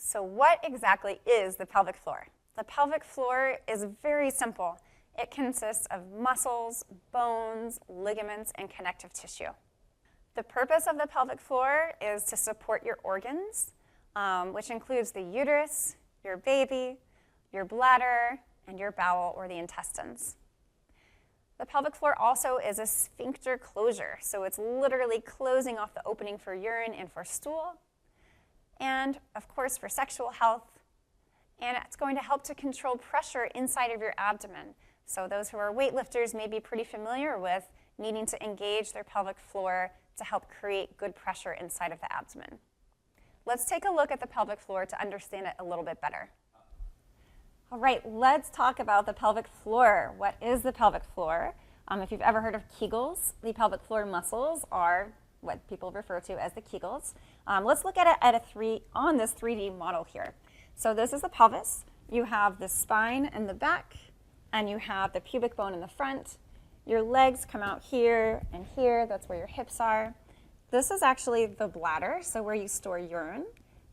So what exactly is the pelvic floor? The pelvic floor is very simple. It consists of muscles, bones, ligaments, and connective tissue. The purpose of the pelvic floor is to support your organs, which includes the uterus, your baby, your bladder, and your bowel or the intestines. The pelvic floor also is a sphincter closure, so it's literally closing off the opening for urine and for stool, and of course for sexual health, and it's going to help to control pressure inside of your abdomen. So those who are weightlifters may be pretty familiar with needing to engage their pelvic floor to help create good pressure inside of the abdomen. Let's take a look at the pelvic floor to understand it a little bit better. All right, let's talk about the pelvic floor. What is the pelvic floor? If you've ever heard of Kegels, the pelvic floor muscles are what people refer to as the Kegels. Let's look at it on this 3D model here. So this is the pelvis. You have the spine in the back, and you have the pubic bone in the front. Your legs come out here and here. That's where your hips are. This is actually the bladder, so where you store urine.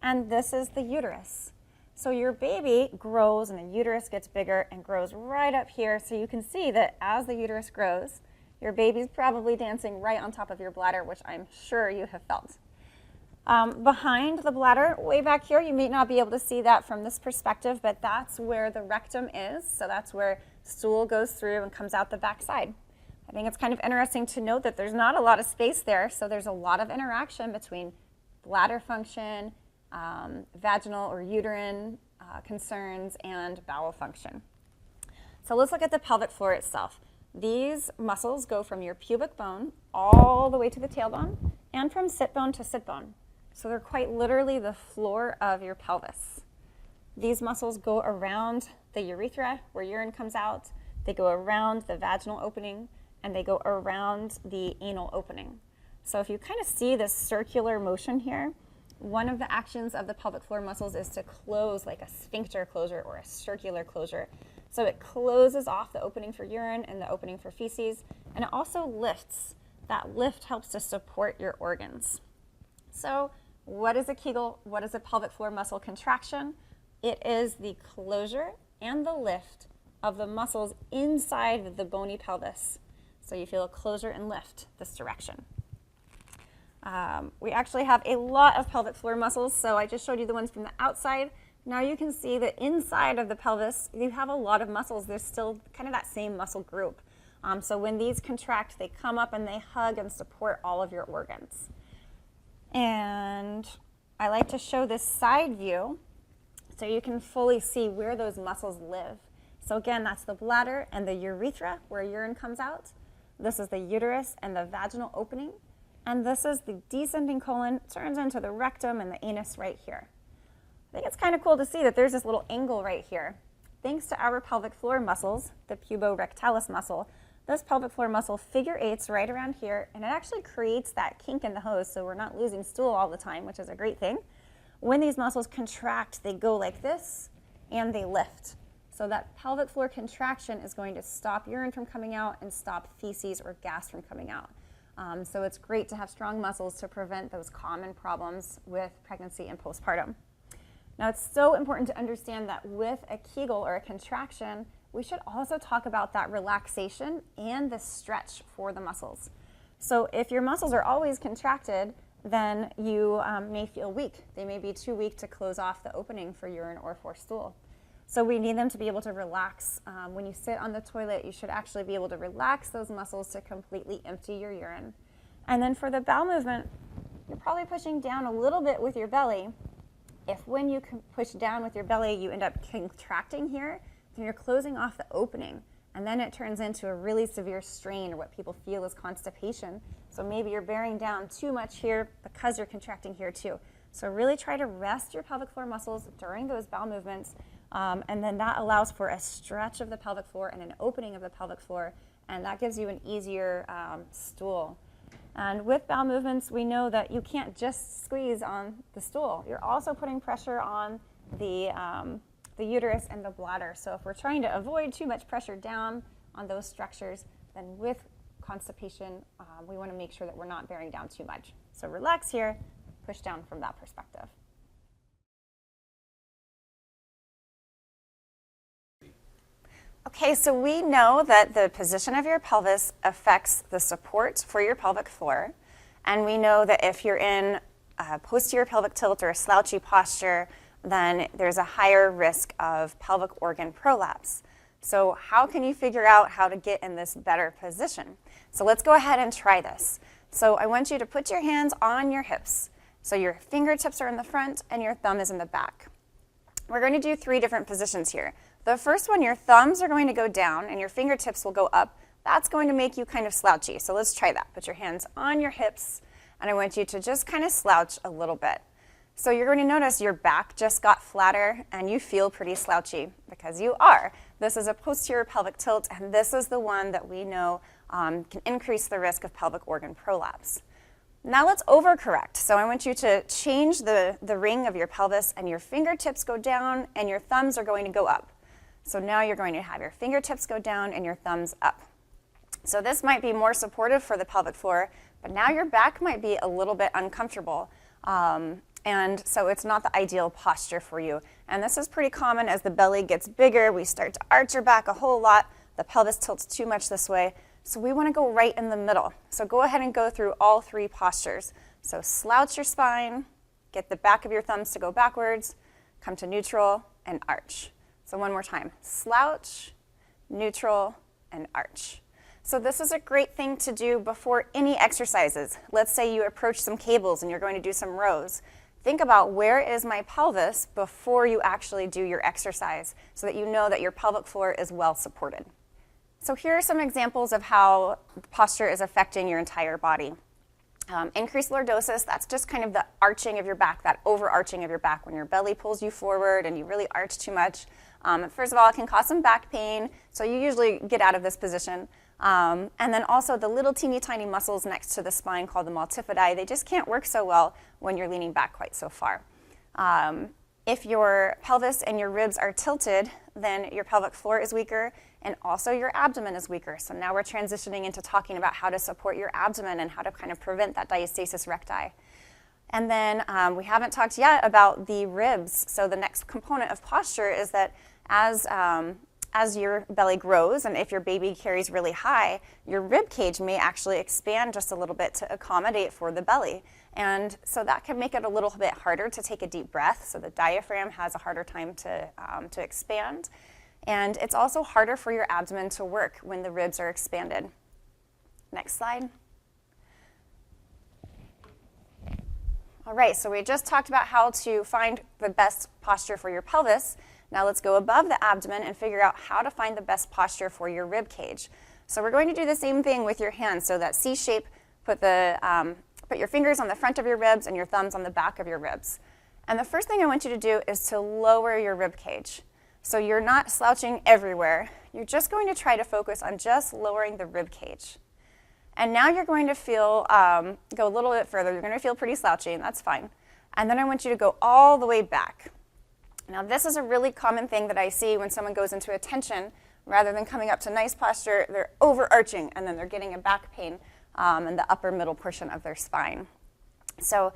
And this is the uterus. So your baby grows and the uterus gets bigger and grows right up here. So you can see that as the uterus grows, your baby's probably dancing right on top of your bladder, which I'm sure you have felt. Behind the bladder, way back here, you may not be able to see that from this perspective, but that's where the rectum is. So that's where stool goes through and comes out the backside. I think it's kind of interesting to note that there's not a lot of space there, so there's a lot of interaction between bladder function, vaginal or uterine concerns, and bowel function. So let's look at the pelvic floor itself. These muscles go from your pubic bone all the way to the tailbone and from sit bone to sit bone. So they're quite literally the floor of your pelvis. These muscles go around the urethra where urine comes out. They go around the vaginal opening, and they go around the anal opening. So if you kind of see this circular motion here, one of the actions of the pelvic floor muscles is to close like a sphincter closure or a circular closure. So it closes off the opening for urine and the opening for feces, and it also lifts. That lift helps to support your organs. So what is a Kegel? What is a pelvic floor muscle contraction? It is the closure and the lift of the muscles inside the bony pelvis. So you feel a closure and lift this direction. We actually have a lot of pelvic floor muscles, so I just showed you the ones from the outside. Now you can see that inside of the pelvis, you have a lot of muscles. There's still kind of that same muscle group. So when these contract, they come up and they hug and support all of your organs. And I like to show this side view so you can fully see where those muscles live. So again, that's the bladder and the urethra where urine comes out. This is the uterus and the vaginal opening. And this is the descending colon, turns into the rectum and the anus right here. I think it's kind of cool to see that there's this little angle right here. Thanks to our pelvic floor muscles, the puborectalis muscle, this pelvic floor muscle figure eights right around here, and it actually creates that kink in the hose so we're not losing stool all the time, which is a great thing. When these muscles contract, they go like this and they lift. So that pelvic floor contraction is going to stop urine from coming out and stop feces or gas from coming out. So it's great to have strong muscles to prevent those common problems with pregnancy and postpartum. Now it's so important to understand that with a Kegel or a contraction, we should also talk about that relaxation and the stretch for the muscles. So if your muscles are always contracted, then you may feel weak. They may be too weak to close off the opening for urine or for stool. So we need them to be able to relax. When you sit on the toilet, you should actually be able to relax those muscles to completely empty your urine. And then for the bowel movement, you're probably pushing down a little bit with your belly. If when you push down with your belly, you end up contracting here, then you're closing off the opening. And then it turns into a really severe strain, or what people feel is constipation. So maybe you're bearing down too much here because you're contracting here too. So really try to rest your pelvic floor muscles during those bowel movements. And then that allows for a stretch of the pelvic floor and an opening of the pelvic floor, and that gives you an easier stool. And with bowel movements, we know that you can't just squeeze on the stool. You're also putting pressure on the uterus and the bladder. So if we're trying to avoid too much pressure down on those structures, then with constipation, we want to make sure that we're not bearing down too much. So relax here, push down from that perspective. Okay, so we know that the position of your pelvis affects the support for your pelvic floor. And we know that if you're in a posterior pelvic tilt or a slouchy posture, then there's a higher risk of pelvic organ prolapse. So how can you figure out how to get in this better position? So let's go ahead and try this. So I want you to put your hands on your hips. So your fingertips are in the front and your thumb is in the back. We're going to do 3 different positions here. The first one, your thumbs are going to go down and your fingertips will go up. That's going to make you kind of slouchy. So let's try that. Put your hands on your hips and I want you to just kind of slouch a little bit. So you're going to notice your back just got flatter and you feel pretty slouchy because you are. This is a posterior pelvic tilt and this is the one that we know can increase the risk of pelvic organ prolapse. Now let's overcorrect. So I want you to change the ring of your pelvis and your fingertips go down and your thumbs are going to go up. So now you're going to have your fingertips go down and your thumbs up. So this might be more supportive for the pelvic floor, but now your back might be a little bit uncomfortable. And so it's not the ideal posture for you. And this is pretty common as the belly gets bigger. We start to arch our back a whole lot. The pelvis tilts too much this way. So we want to go right in the middle. So go ahead and go through all 3 postures. So slouch your spine, get the back of your thumbs to go backwards, come to neutral, and arch. So one more time. Slouch, neutral, and arch. So this is a great thing to do before any exercises. Let's say you approach some Kegels and you're going to do some rows. Think about where is my pelvis before you actually do your exercise so that you know that your pelvic floor is well supported. So here are some examples of how posture is affecting your entire body. Increased lordosis, that's just kind of the arching of your back, that overarching of your back when your belly pulls you forward and you really arch too much. First of all, it can cause some back pain, so you usually get out of this position. And then also the little teeny tiny muscles next to the spine called the multifidi, they just can't work so well when you're leaning back quite so far. If your pelvis and your ribs are tilted, then your pelvic floor is weaker and also your abdomen is weaker. So now we're transitioning into talking about how to support your abdomen and how to kind of prevent that diastasis recti. And then we haven't talked yet about the ribs. So the next component of posture is that as your belly grows and if your baby carries really high, your rib cage may actually expand just a little bit to accommodate for the belly. And so that can make it a little bit harder to take a deep breath. So the diaphragm has a harder time to expand. And it's also harder for your abdomen to work when the ribs are expanded. Next slide. All right, so we just talked about how to find the best posture for your pelvis. Now let's go above the abdomen and figure out how to find the best posture for your rib cage. So we're going to do the same thing with your hands. So that C shape, put your fingers on the front of your ribs and your thumbs on the back of your ribs. And the first thing I want you to do is to lower your rib cage. So you're not slouching everywhere. You're just going to try to focus on just lowering the rib cage. And now you're going to feel, go a little bit further. You're going to feel pretty slouchy, and that's fine. And then I want you to go all the way back. Now this is a really common thing that I see when someone goes into a tension. Rather than coming up to nice posture, they're overarching, and then they're getting a back pain in the upper middle portion of their spine. So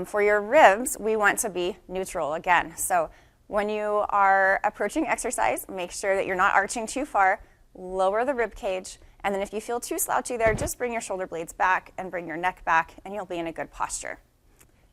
for your ribs, we want to be neutral again. So when you are approaching exercise, make sure that you're not arching too far, lower the rib cage, and then if you feel too slouchy there, just bring your shoulder blades back and bring your neck back, and you'll be in a good posture.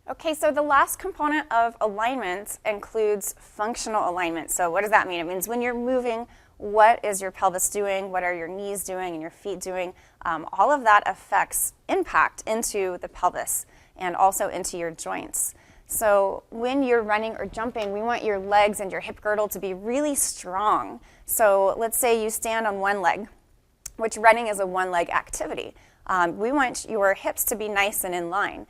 Okay, so the last component of alignment includes functional alignment. So what does that mean? It means when you're moving, what is your pelvis doing? What are your knees doing and your feet doing? All of that affects impact into the pelvis and also into your joints. So when you're running or jumping, we want your legs and your hip girdle to be really strong. So let's say you stand on one leg, which running is a one-leg activity. We want your hips to be nice and in line.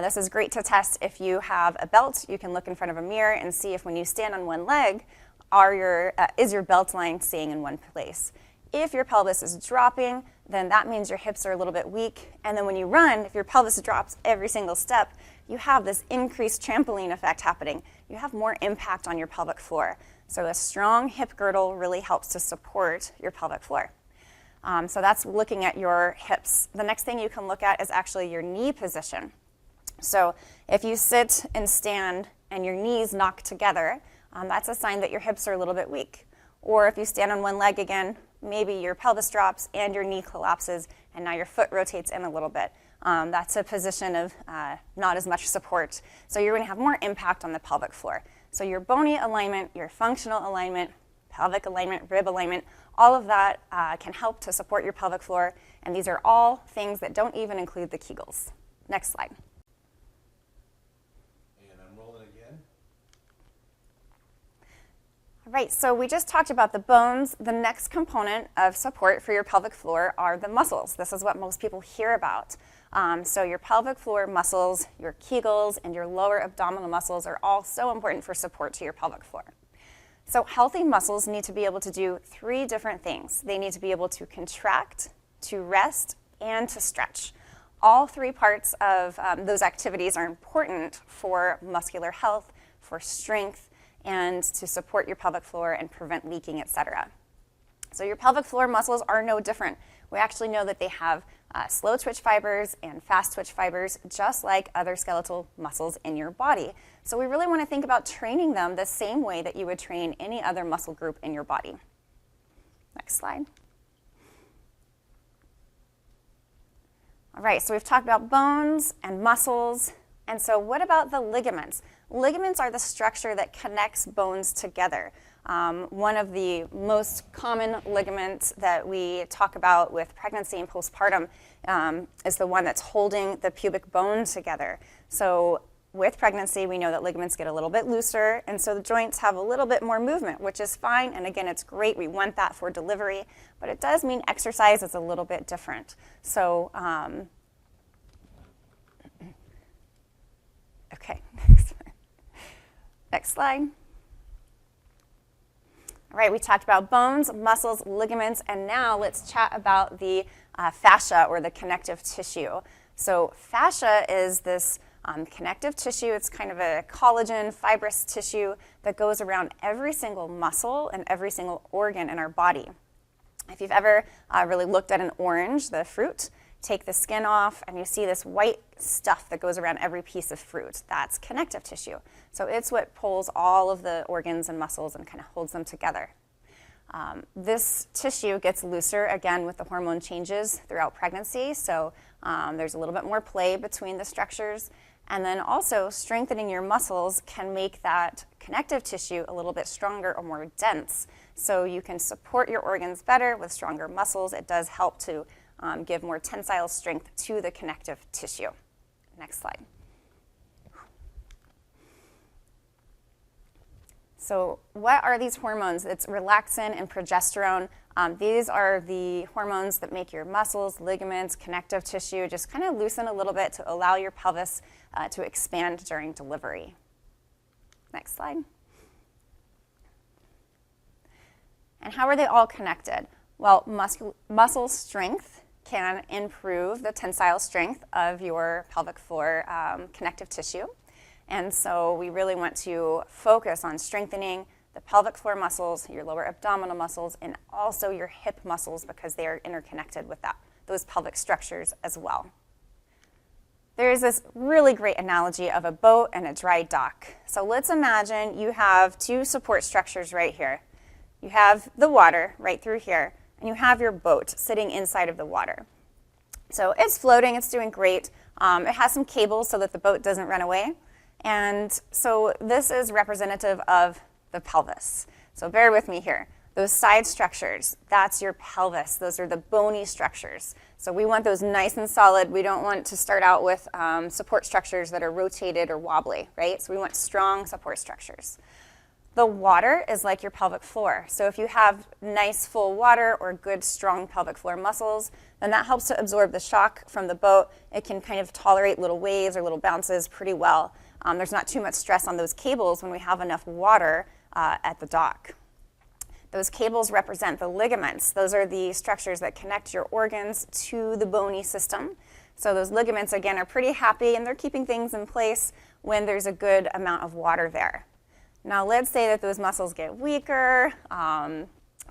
This is great to test if you have a belt. You can look in front of a mirror and see if when you stand on one leg, is your belt line staying in one place. If your pelvis is dropping, then that means your hips are a little bit weak. And then when you run, if your pelvis drops every single step, you have this increased trampoline effect happening. You have more impact on your pelvic floor. So a strong hip girdle really helps to support your pelvic floor. So that's looking at your hips. The next thing you can look at is actually your knee position. So if you sit and stand and your knees knock together, that's a sign that your hips are a little bit weak. Or if you stand on one leg again, maybe your pelvis drops and your knee collapses, and now your foot rotates in a little bit. That's a position of not as much support. So you're going to have more impact on the pelvic floor. So your bony alignment, your functional alignment, pelvic alignment, rib alignment, all of that can help to support your pelvic floor. And these are all things that don't even include the Kegels. Next slide. And I'm rolling again. All right, so we just talked about the bones. The next component of support for your pelvic floor are the muscles. This is what most people hear about. So your pelvic floor muscles, your Kegels, and your lower abdominal muscles are all so important for support to your pelvic floor. So healthy muscles need to be able to do 3 different things. They need to be able to contract, to rest, and to stretch. All 3 parts of those activities are important for muscular health, for strength, and to support your pelvic floor and prevent leaking, etc. So your pelvic floor muscles are no different. We actually know that they have slow twitch fibers and fast twitch fibers, just like other skeletal muscles in your body. So we really want to think about training them the same way that you would train any other muscle group in your body. Next slide. All right, so we've talked about bones and muscles. And so what about the ligaments? Ligaments are the structure that connects bones together. One of the most common ligaments that we talk about with pregnancy and postpartum is the one that's holding the pubic bone together. So with pregnancy, we know that ligaments get a little bit looser, and so the joints have a little bit more movement, which is fine. And again, it's great. We want that for delivery, but it does mean exercise is a little bit different. So, okay, next slide. All right, we talked about bones, muscles, ligaments, and now let's chat about the fascia, or the connective tissue. So fascia is this connective tissue. It's kind of a collagen, fibrous tissue that goes around every single muscle and every single organ in our body. If you've ever really looked at an orange, the fruit, take the skin off and you see this white stuff that goes around every piece of fruit. That's connective tissue. So it's what pulls all of the organs and muscles and kind of holds them together. This tissue gets looser, again, with the hormone changes throughout pregnancy. So there's a little bit more play between the structures. And then also strengthening your muscles can make that connective tissue a little bit stronger or more dense. So you can support your organs better with stronger muscles. It does help to give more tensile strength to the connective tissue. Next slide. So what are these hormones? It's relaxin and progesterone. These are the hormones that make your muscles, ligaments, connective tissue just kind of loosen a little bit to allow your pelvis to expand during delivery. Next slide. And how are they all connected? Well, muscle strength can improve the tensile strength of your pelvic floor connective tissue. And so we really want to focus on strengthening the pelvic floor muscles, your lower abdominal muscles, and also your hip muscles because they are interconnected with those pelvic structures as well. There's this really great analogy of a boat and a dry dock. So let's imagine you have 2 support structures right here. You have the water right through here, and you have your boat sitting inside of the water. So it's floating, it's doing great. It has some cables so that the boat doesn't run away. And so this is representative of the pelvis. So bear with me here. Those side structures, that's your pelvis. Those are the bony structures. So we want those nice and solid. We don't want to start out with support structures that are rotated or wobbly, right? So we want strong support structures. The water is like your pelvic floor. So if you have nice full water or good strong pelvic floor muscles, then that helps to absorb the shock from the boat. It can kind of tolerate little waves or little bounces pretty well. There's not too much stress on those cables when we have enough water at the dock. Those cables represent the ligaments. Those are the structures that connect your organs to the bony system. So those ligaments, again, are pretty happy and they're keeping things in place when there's a good amount of water there. Now let's say that those muscles get weaker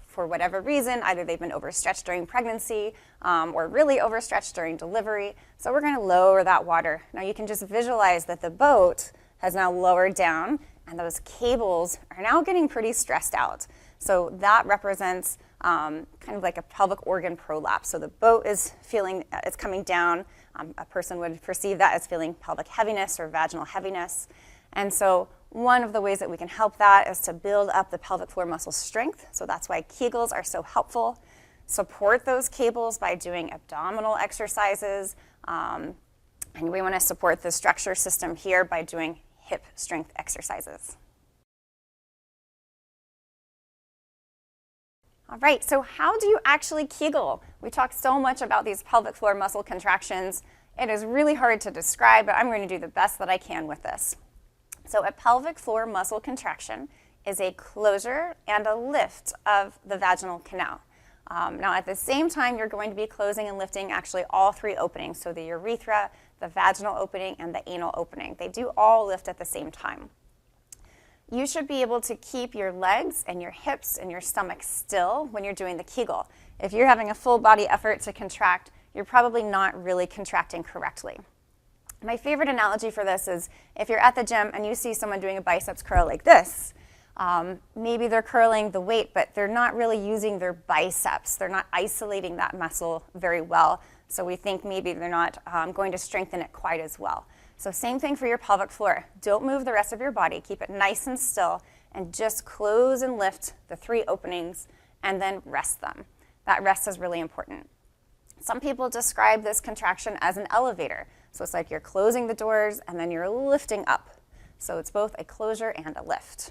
for whatever reason. Either they've been overstretched during pregnancy or really overstretched during delivery. So we're going to lower that water. Now you can just visualize that the boat has now lowered down and those cables are now getting pretty stressed out. So that represents kind of like a pelvic organ prolapse. So the boat is feeling, it's coming down. A person would perceive that as feeling pelvic heaviness or vaginal heaviness. And so one of the ways that we can help that is to build up the pelvic floor muscle strength. So that's why Kegels are so helpful. Support those cables by doing abdominal exercises. And we want to support the structure system here by doing hip strength exercises. All right, so how do you actually Kegel? We talk so much about these pelvic floor muscle contractions. It is really hard to describe, but I'm going to do the best that I can with this. So a pelvic floor muscle contraction is a closure and a lift of the vaginal canal. Now at the same time, you're going to be closing and lifting actually all three openings, so the urethra, the vaginal opening, and the anal opening. They do all lift at the same time. You should be able to keep your legs and your hips and your stomach still when you're doing the Kegel. If you're having a full body effort to contract, you're probably not really contracting correctly. My favorite analogy for this is if you're at the gym and you see someone doing a biceps curl like this, maybe they're curling the weight, but they're not really using their biceps. They're not isolating that muscle very well. So we think maybe they're not going to strengthen it quite as well. So same thing for your pelvic floor. Don't move the rest of your body. Keep it nice and still and just close and lift the three openings and then rest them. That rest is really important. Some people describe this contraction as an elevator. So it's like you're closing the doors and then you're lifting up. So it's both a closure and a lift.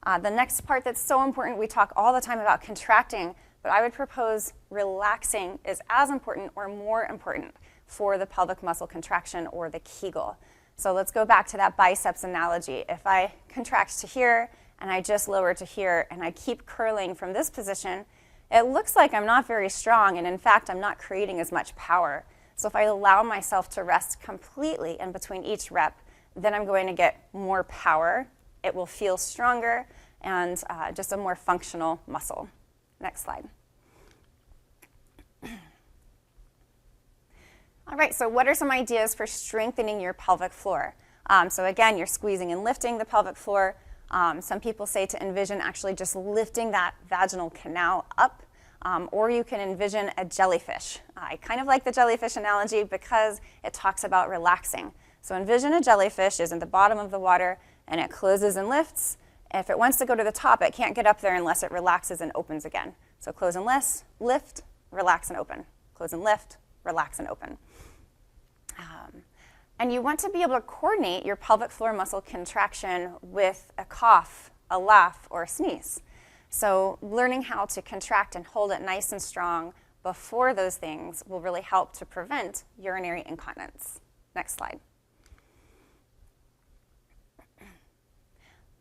The next part that's so important, we talk all the time about contracting, but I would propose relaxing is as important or more important for the pelvic muscle contraction or the Kegel. So let's go back to that biceps analogy. If I contract to here and I just lower to here and I keep curling from this position, it looks like I'm not very strong, and in fact, I'm not creating as much power. So if I allow myself to rest completely in between each rep, then I'm going to get more power. It will feel stronger and just a more functional muscle. Next slide. All right, so what are some ideas for strengthening your pelvic floor? So again, you're squeezing and lifting the pelvic floor. Some people say to envision actually just lifting that vaginal canal up, or you can envision a jellyfish. I kind of like the jellyfish analogy because it talks about relaxing. So envision a jellyfish is in the bottom of the water and it closes and lifts. If it wants to go to the top, it can't get up there unless it relaxes and opens again. So close and lift, relax and open. Close and lift, relax and open. And you want to be able to coordinate your pelvic floor muscle contraction with a cough, a laugh, or a sneeze. So learning how to contract and hold it nice and strong before those things will really help to prevent urinary incontinence. Next slide.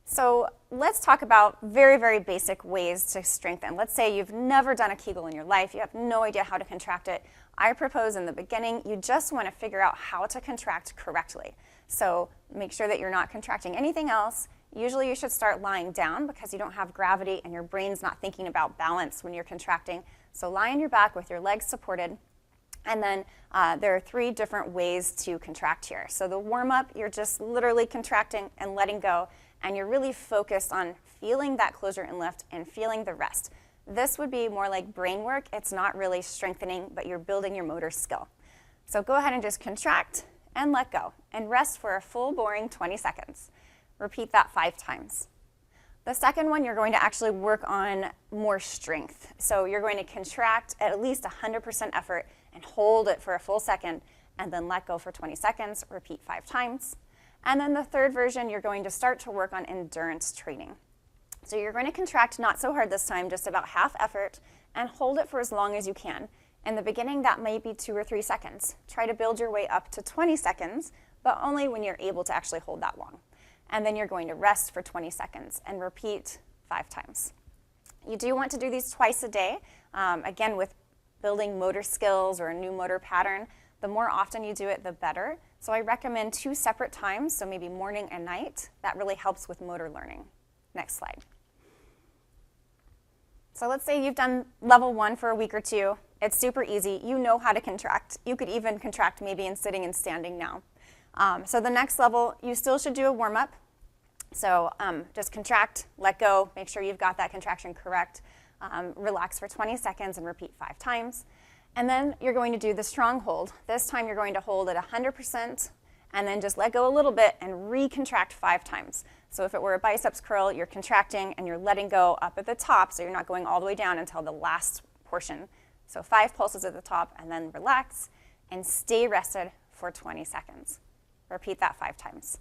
So let's talk about very, very basic ways to strengthen. Let's say you've never done a Kegel in your life. You have no idea how to contract it. I propose in the beginning, you just want to figure out how to contract correctly. So make sure that you're not contracting anything else. Usually you should start lying down because you don't have gravity and your brain's not thinking about balance when you're contracting. So lie on your back with your legs supported. And then there are 3 different ways to contract here. So the warm-up, you're just literally contracting and letting go. And you're really focused on feeling that closure and lift and feeling the rest. This would be more like brain work. It's not really strengthening, but you're building your motor skill. So go ahead and just contract and let go and rest for a full boring 20 seconds. Repeat that 5 times. The second one, you're going to actually work on more strength. So you're going to contract at least 100% effort and hold it for a full second and then let go for 20 seconds. Repeat 5 times. And then the third version, you're going to start to work on endurance training. So you're going to contract not so hard this time, just about half effort, and hold it for as long as you can. In the beginning, that might be 2 or 3 seconds. Try to build your way up to 20 seconds, but only when you're able to actually hold that long. And then you're going to rest for 20 seconds and repeat 5 times. You do want to do these twice a day. Again, with building motor skills or a new motor pattern, the more often you do it, the better. So I recommend 2 separate times, so maybe morning and night. That really helps with motor learning. Next slide. So let's say you've done level 1 for a week or 2. It's super easy. You know how to contract. You could even contract maybe in sitting and standing now. So the next level, you still should do a warm-up. So just contract, let go, make sure you've got that contraction correct. Relax for 20 seconds and repeat 5 times. And then you're going to do the strong hold. This time you're going to hold at 100% and then just let go a little bit and recontract 5 times. So if it were a biceps curl, you're contracting and you're letting go up at the top, so you're not going all the way down until the last portion. So 5 pulses at the top, and then relax and stay rested for 20 seconds. Repeat that 5 times.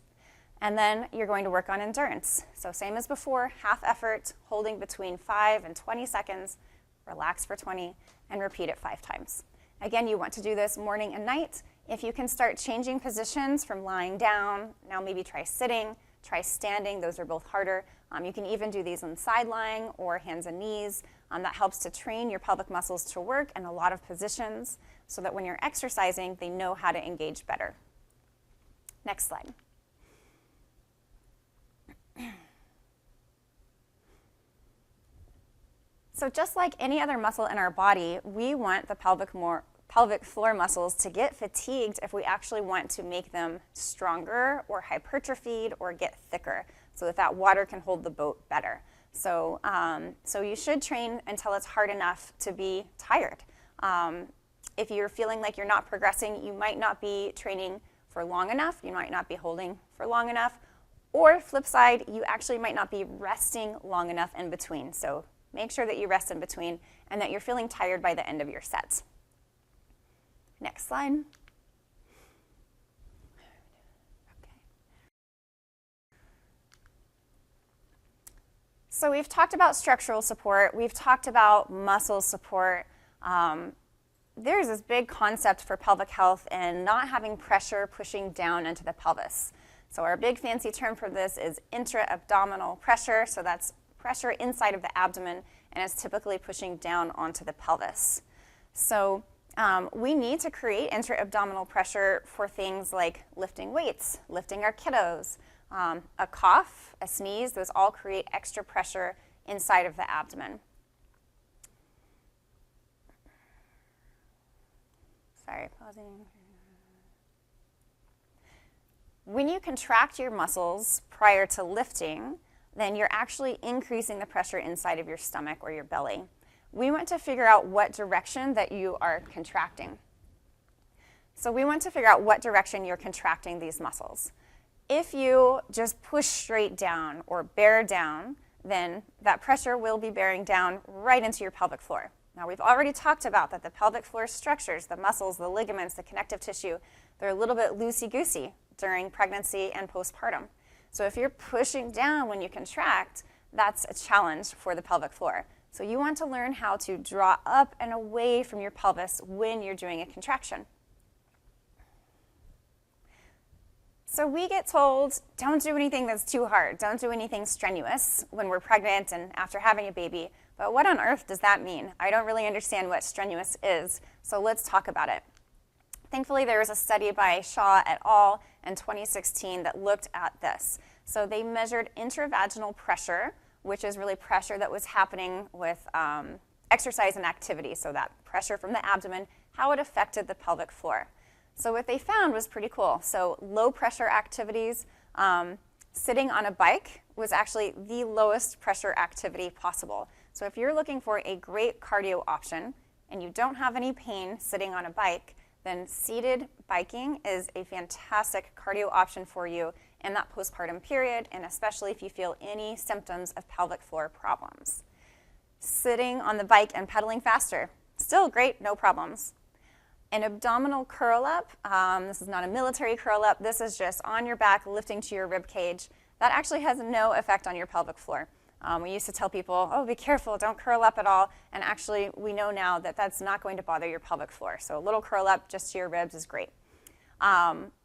And then you're going to work on endurance. So same as before, half effort, holding between 5 and 20 seconds, relax for 20, and repeat it 5 times. Again, you want to do this morning and night. If you can start changing positions from lying down, now maybe try sitting, try standing. Those are both harder. You can even do these on side lying or hands and knees. That helps to train your pelvic muscles to work in a lot of positions so that when you're exercising, they know how to engage better. Next slide. So just like any other muscle in our body, we want the pelvic floor muscles to get fatigued if we actually want to make them stronger or hypertrophied or get thicker so that that water can hold the boat better. So, so you should train until it's hard enough to be tired. If you're feeling like you're not progressing, you might not be training for long enough, you might not be holding for long enough, or flip side, you actually might not be resting long enough in between. So make sure that you rest in between and that you're feeling tired by the end of your sets. Next slide. Okay. So we've talked about structural support. We've talked about muscle support. There's this big concept for pelvic health and not having pressure pushing down into the pelvis. So our big fancy term for this is intra-abdominal pressure. So that's pressure inside of the abdomen, and it's typically pushing down onto the pelvis. So we need to create intra-abdominal pressure for things like lifting weights, lifting our kiddos, a cough, a sneeze. Those all create extra pressure inside of the abdomen. Sorry, pausing. When you contract your muscles prior to lifting, then you're actually increasing the pressure inside of your stomach or your belly. We want to figure out what direction that you are contracting. So we want to figure out what direction you're contracting these muscles. If you just push straight down or bear down, then that pressure will be bearing down right into your pelvic floor. Now, we've already talked about that the pelvic floor structures, the muscles, the ligaments, the connective tissue, they're a little bit loosey-goosey during pregnancy and postpartum. So if you're pushing down when you contract, that's a challenge for the pelvic floor. So you want to learn how to draw up and away from your pelvis when you're doing a contraction. So we get told, don't do anything that's too hard. Don't do anything strenuous when we're pregnant and after having a baby. But what on earth does that mean? I don't really understand what strenuous is, so let's talk about it. Thankfully, there was a study by Shaw et al. In 2016 that looked at this. So they measured intravaginal pressure, which is really pressure that was happening with exercise and activity. So that pressure from the abdomen, how it affected the pelvic floor. So what they found was pretty cool. So low pressure activities, sitting on a bike was actually the lowest pressure activity possible. So if you're looking for a great cardio option and you don't have any pain sitting on a bike, then seated biking is a fantastic cardio option for you in that postpartum period, and especially if you feel any symptoms of pelvic floor problems. Sitting on the bike and pedaling faster, still great, no problems. An abdominal curl up, this is not a military curl up, this is just on your back lifting to your rib cage. That actually has no effect on your pelvic floor. We used to tell people, oh, be careful, don't curl up at all. And actually, we know now that that's not going to bother your pelvic floor. So a little curl up just to your ribs is great.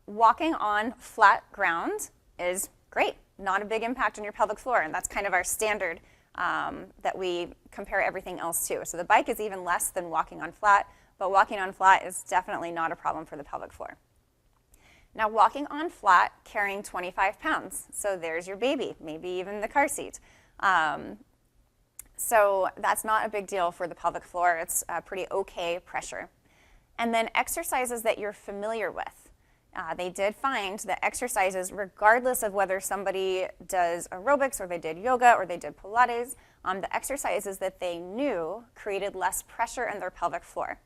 Walking on flat ground is great. Not a big impact on your pelvic floor. And that's kind of our standard that we compare everything else to. So the bike is even less than walking on flat. But walking on flat is definitely not a problem for the pelvic floor. Now, walking on flat, carrying 25 pounds. So there's your baby, maybe even the car seat. So that's not a big deal for the pelvic floor. It's a pretty okay pressure. And then exercises that you're familiar with. they did find that exercises, regardless of whether somebody does aerobics or they did yoga or they did Pilates, the exercises that they knew created less pressure in their pelvic floor.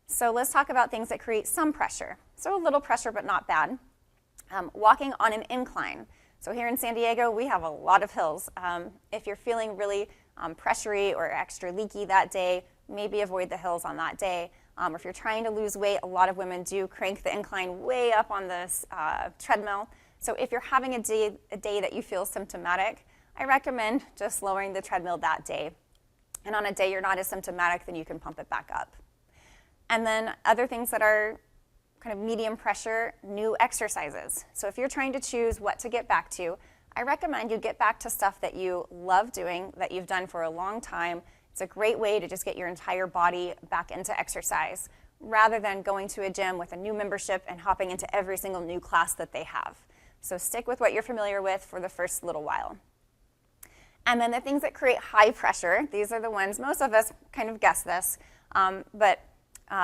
So let's talk about things that create some pressure. So a little pressure, but not bad. Walking on an incline. So here in San Diego, we have a lot of hills. If you're feeling really pressury or extra leaky that day, maybe avoid the hills on that day. Or if you're trying to lose weight, a lot of women do crank the incline way up on this treadmill. So if you're having a day that you feel symptomatic, I recommend just lowering the treadmill that day. And on a day you're not as symptomatic, then you can pump it back up. And then other things that are kind of medium pressure, new exercises. So if you're trying to choose what to get back to, I recommend you get back to stuff that you love doing, that you've done for a long time. It's a great way to just get your entire body back into exercise, rather than going to a gym with a new membership and hopping into every single new class that they have. So stick with what you're familiar with for the first little while. And then the things that create high pressure, these are the ones, most of us kind of guess this, but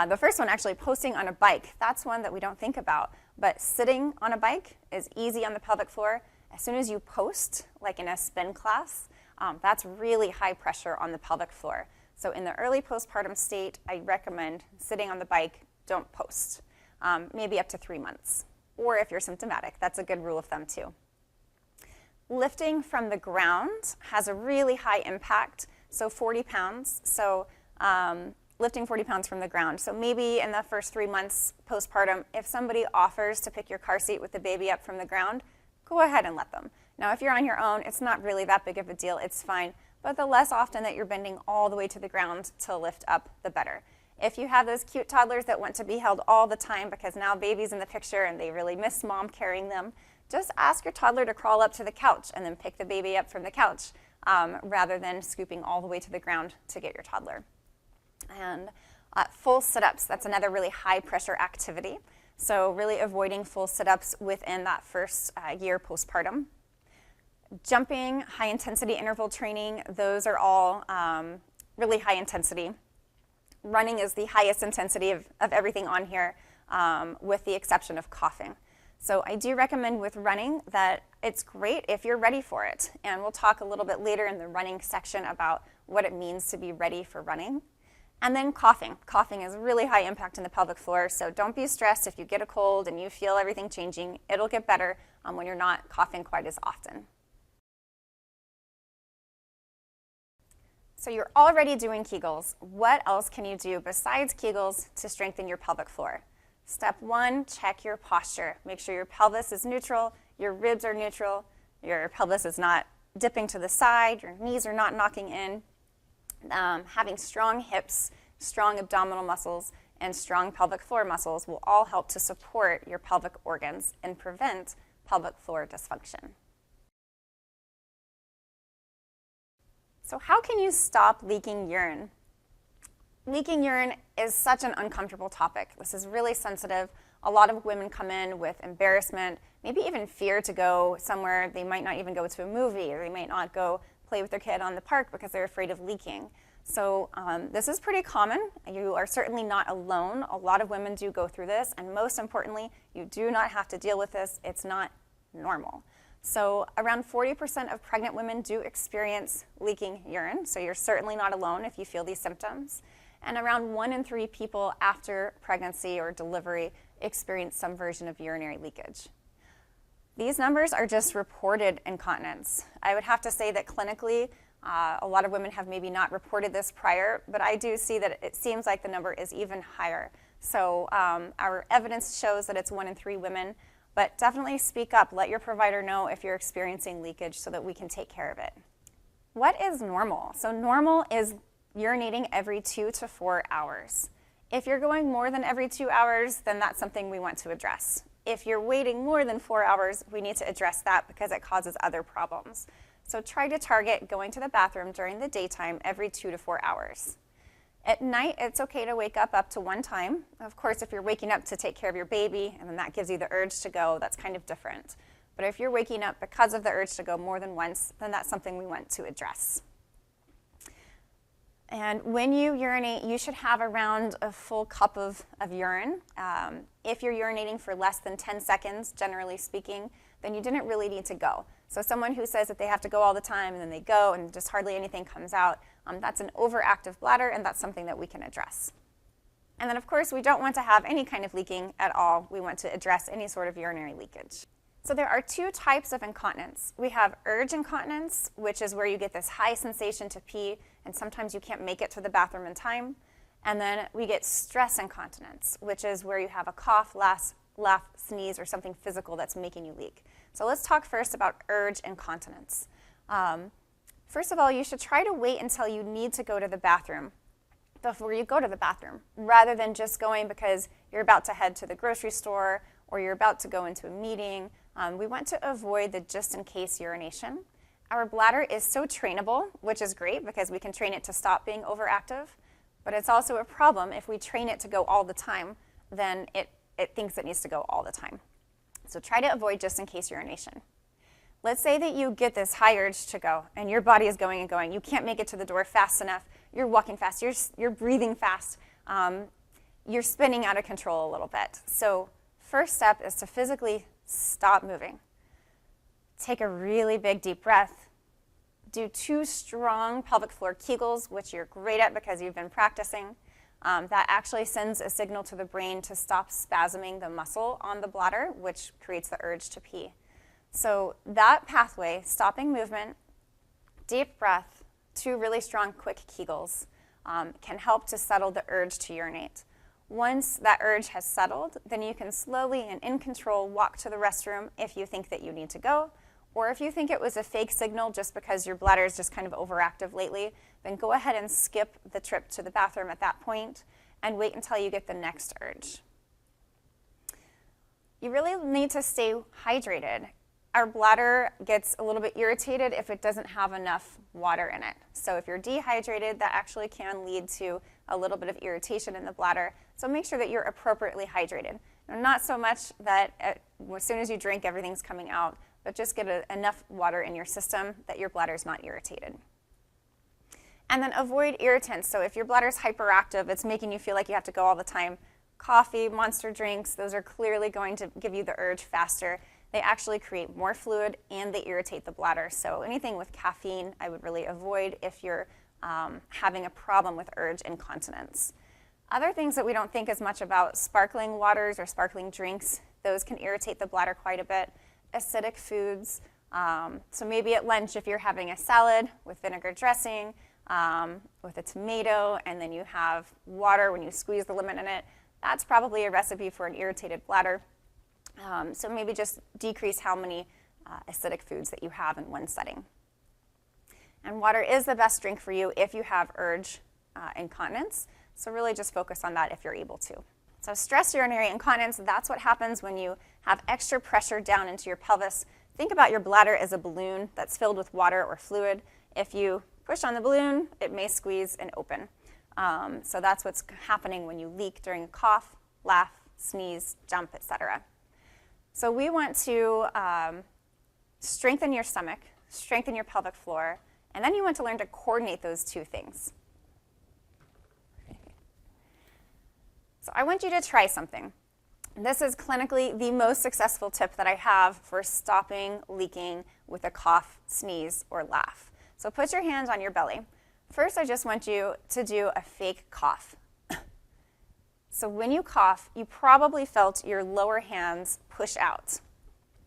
the first one, actually posting on a bike, that's one that we don't think about. But sitting on a bike is easy on the pelvic floor. As soon as you post, like in a spin class, that's really high pressure on the pelvic floor. So in the early postpartum state, I recommend sitting on the bike, don't post, maybe up to 3 months. Or if you're symptomatic, that's a good rule of thumb too. Lifting from the ground has a really high impact, so 40 pounds. So lifting 40 pounds from the ground. So maybe in the first 3 months postpartum, if somebody offers to pick your car seat with the baby up from the ground, go ahead and let them. Now, if you're on your own, it's not really that big of a deal. It's fine. But the less often that you're bending all the way to the ground to lift up, the better. If you have those cute toddlers that want to be held all the time because now baby's in the picture and they really miss mom carrying them, just ask your toddler to crawl up to the couch and then pick the baby up from the couch, rather than scooping all the way to the ground to get your toddler. And full sit-ups, that's another really high pressure activity. So really avoiding full sit-ups within that first year postpartum. Jumping, high intensity interval training, those are all really high intensity. Running is the highest intensity of everything on here, with the exception of coughing. So I do recommend with running that it's great if you're ready for it. And we'll talk a little bit later in the running section about what it means to be ready for running. And then coughing. Coughing is really high impact in the pelvic floor, so don't be stressed if you get a cold and you feel everything changing. It'll get better when you're not coughing quite as often. So you're already doing Kegels. What else can you do besides Kegels to strengthen your pelvic floor? Step 1, check your posture. Make sure your pelvis is neutral, your ribs are neutral, your pelvis is not dipping to the side, your knees are not knocking in. Having strong hips, strong abdominal muscles, and strong pelvic floor muscles will all help to support your pelvic organs and prevent pelvic floor dysfunction. So how can you stop leaking urine? Leaking urine is such an uncomfortable topic. This is really sensitive. A lot of women come in with embarrassment, maybe even fear to go somewhere. They might not even go to a movie, or they might not go play with their kid on the park because they're afraid of leaking. So this is pretty common. You are certainly not alone. A lot of women do go through this, and most importantly, you do not have to deal with this. It's not normal. So around 40% of pregnant women do experience leaking urine, so you're certainly not alone if you feel these symptoms. And around 1 in 3 people after pregnancy or delivery experience some version of urinary leakage. These numbers are just reported incontinence. I would have to say that clinically, a lot of women have maybe not reported this prior, but I do see that it seems like the number is even higher. So our evidence shows that it's 1 in 3 women, but definitely speak up. Let your provider know if you're experiencing leakage so that we can take care of it. What is normal? So normal is urinating every 2 to 4 hours. If you're going more than every 2 hours, then that's something we want to address. If you're waiting more than 4 hours, we need to address that because it causes other problems. So try to target going to the bathroom during the daytime every 2 to 4 hours. At night, it's okay to wake up to 1 time. Of course, if you're waking up to take care of your baby and then that gives you the urge to go, that's kind of different. But if you're waking up because of the urge to go more than once, then that's something we want to address. And when you urinate, you should have around a full cup of urine. If you're urinating for less than 10 seconds, generally speaking, then you didn't really need to go. So someone who says that they have to go all the time and then they go and just hardly anything comes out, that's an overactive bladder, and that's something that we can address. And then, of course, we don't want to have any kind of leaking at all. We want to address any sort of urinary leakage. So there are two types of incontinence. We have urge incontinence, which is where you get this high sensation to pee, and sometimes you can't make it to the bathroom in time. And then we get stress incontinence, which is where you have a cough, laugh, sneeze, or something physical that's making you leak. So let's talk first about urge incontinence. First of all, you should try to wait until you need to go to the bathroom before you go to the bathroom, rather than just going because you're about to head to the grocery store or you're about to go into a meeting. We want to avoid the just-in-case urination. Our bladder is so trainable, which is great because we can train it to stop being overactive, but it's also a problem if we train it to go all the time, then it thinks it needs to go all the time. So try to avoid just-in-case urination. Let's say that you get this high urge to go, and your body is going and going. You can't make it to the door fast enough. You're walking fast. You're breathing fast. You're spinning out of control a little bit. So first step is to physically stop moving. Take a really big deep breath. Do 2 strong pelvic floor Kegels, which you're great at because you've been practicing. That actually sends a signal to the brain to stop spasming the muscle on the bladder, which creates the urge to pee. So that pathway, stopping movement, deep breath, 2 really strong quick Kegels, can help to settle the urge to urinate. Once that urge has settled, then you can slowly and in control walk to the restroom if you think that you need to go, or if you think it was a fake signal just because your bladder is just kind of overactive lately, then go ahead and skip the trip to the bathroom at that point and wait until you get the next urge. You really need to stay hydrated. Our bladder gets a little bit irritated if it doesn't have enough water in it. So if you're dehydrated, that actually can lead to a little bit of irritation in the bladder. So make sure that you're appropriately hydrated. Now, not so much that as soon as you drink, everything's coming out, but just get enough water in your system that your bladder's not irritated. And then avoid irritants. So if your bladder's hyperactive, it's making you feel like you have to go all the time. Coffee, Monster drinks, those are clearly going to give you the urge faster. They actually create more fluid and they irritate the bladder. So anything with caffeine, I would really avoid if you're having a problem with urge incontinence. Other things that we don't think as much about, sparkling waters or sparkling drinks, those can irritate the bladder quite a bit. Acidic foods, so maybe at lunch if you're having a salad with vinegar dressing, with a tomato, and then you have water when you squeeze the lemon in it, that's probably a recipe for an irritated bladder. So maybe just decrease how many acidic foods that you have in one setting. And water is the best drink for you if you have urge incontinence, so really just focus on that if you're able to. So stress urinary incontinence, that's what happens when you have extra pressure down into your pelvis. Think about your bladder as a balloon that's filled with water or fluid. If you push on the balloon, it may squeeze and open. So that's what's happening when you leak during a cough, laugh, sneeze, jump, etc. So we want to strengthen your stomach, strengthen your pelvic floor, and then you want to learn to coordinate those 2 things. So I want you to try something. This is clinically the most successful tip that I have for stopping leaking with a cough, sneeze, or laugh. So put your hands on your belly. First, I just want you to do a fake cough. So when you cough, you probably felt your lower hands push out.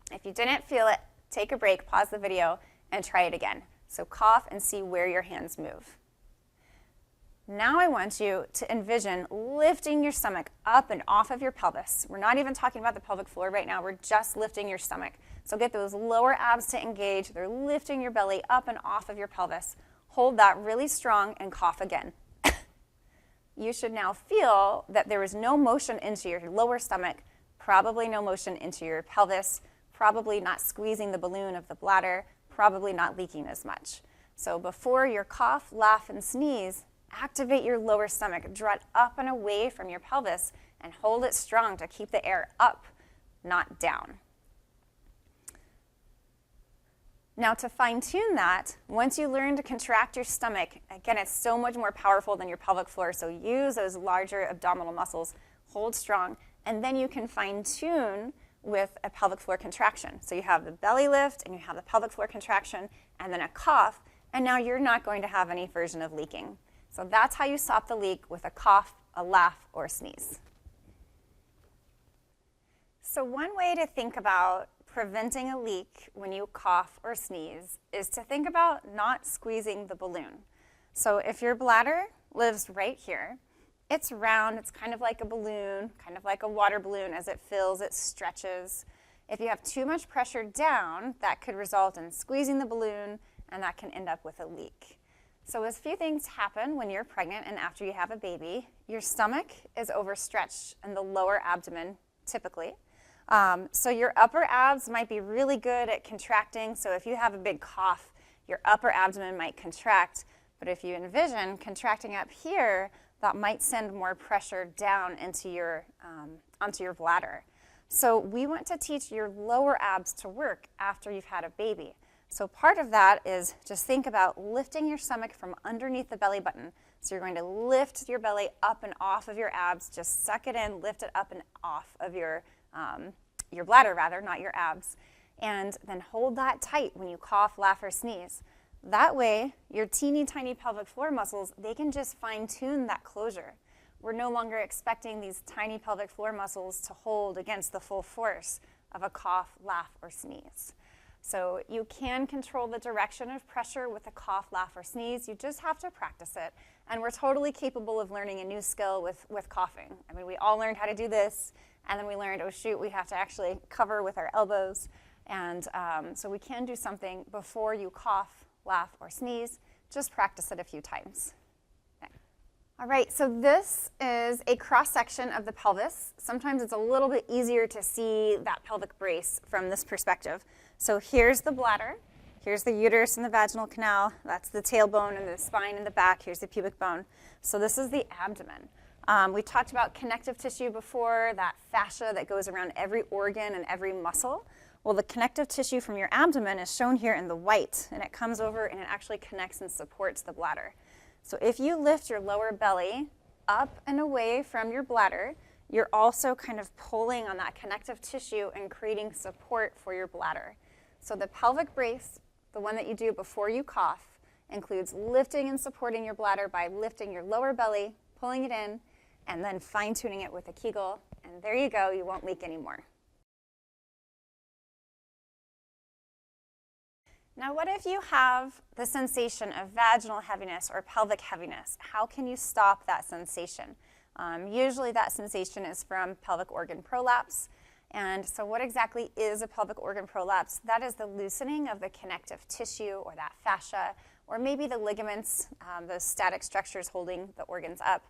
If you didn't feel it, take a break, pause the video, and try it again. So cough and see where your hands move. Now I want you to envision lifting your stomach up and off of your pelvis. We're not even talking about the pelvic floor right now. We're just lifting your stomach. So get those lower abs to engage. They're lifting your belly up and off of your pelvis. Hold that really strong and cough again. You should now feel that there is no motion into your lower stomach, probably no motion into your pelvis, probably not squeezing the balloon of the bladder, probably not leaking as much. So before your cough, laugh, and sneeze, activate your lower stomach, draw it up and away from your pelvis, and hold it strong to keep the air up, not down. Now to fine-tune that, once you learn to contract your stomach, again, it's so much more powerful than your pelvic floor, so use those larger abdominal muscles, hold strong, And then you can fine tune with a pelvic floor contraction. So you have the belly lift and you have the pelvic floor contraction and then a cough, and now you're not going to have any version of leaking. So that's how you stop the leak, with a cough, a laugh, or a sneeze. So one way to think about preventing a leak when you cough or sneeze is to think about not squeezing the balloon. So if your bladder lives right here, it's round, it's kind of like a balloon, kind of like a water balloon. As it fills, it stretches. If you have too much pressure down, that could result in squeezing the balloon, and that can end up with a leak. So a few things happen when you're pregnant and after you have a baby. Your stomach is overstretched in the lower abdomen, typically. So your upper abs might be really good at contracting. So if you have a big cough, your upper abdomen might contract. But if you envision contracting up here, that might send more pressure down into onto your bladder. So we want to teach your lower abs to work after you've had a baby. So part of that is just think about lifting your stomach from underneath the belly button. So you're going to lift your belly up and off of your abs, just suck it in, lift it up and off of your bladder rather, not your abs. And then hold that tight when you cough, laugh, or sneeze. That way, your teeny tiny pelvic floor muscles, they can just fine tune that closure. We're no longer expecting these tiny pelvic floor muscles to hold against the full force of a cough, laugh, or sneeze. So you can control the direction of pressure with a cough, laugh, or sneeze. You just have to practice it. And we're totally capable of learning a new skill with coughing. I mean, we all learned how to do this, and then we learned, oh shoot, we have to actually cover with our elbows. And so we can do something before you cough, laugh, or sneeze. Just practice it a few times. Okay. All right, so this is a cross-section of the pelvis. Sometimes it's a little bit easier to see that pelvic brace from this perspective. So here's the bladder. Here's the uterus and the vaginal canal. That's the tailbone and the spine in the back. Here's the pubic bone. So this is the abdomen. We talked about connective tissue before, that fascia that goes around every organ and every muscle. Well, the connective tissue from your abdomen is shown here in the white, and it comes over and it actually connects and supports the bladder. So if you lift your lower belly up and away from your bladder, you're also kind of pulling on that connective tissue and creating support for your bladder. So the pelvic brace, the one that you do before you cough, includes lifting and supporting your bladder by lifting your lower belly, pulling it in, and then fine-tuning it with a Kegel. And there you go, you won't leak anymore. Now, what if you have the sensation of vaginal heaviness or pelvic heaviness? How can you stop that sensation? Usually that sensation is from pelvic organ prolapse. And so what exactly is a pelvic organ prolapse? That is the loosening of the connective tissue or that fascia, or maybe the ligaments, those static structures holding the organs up.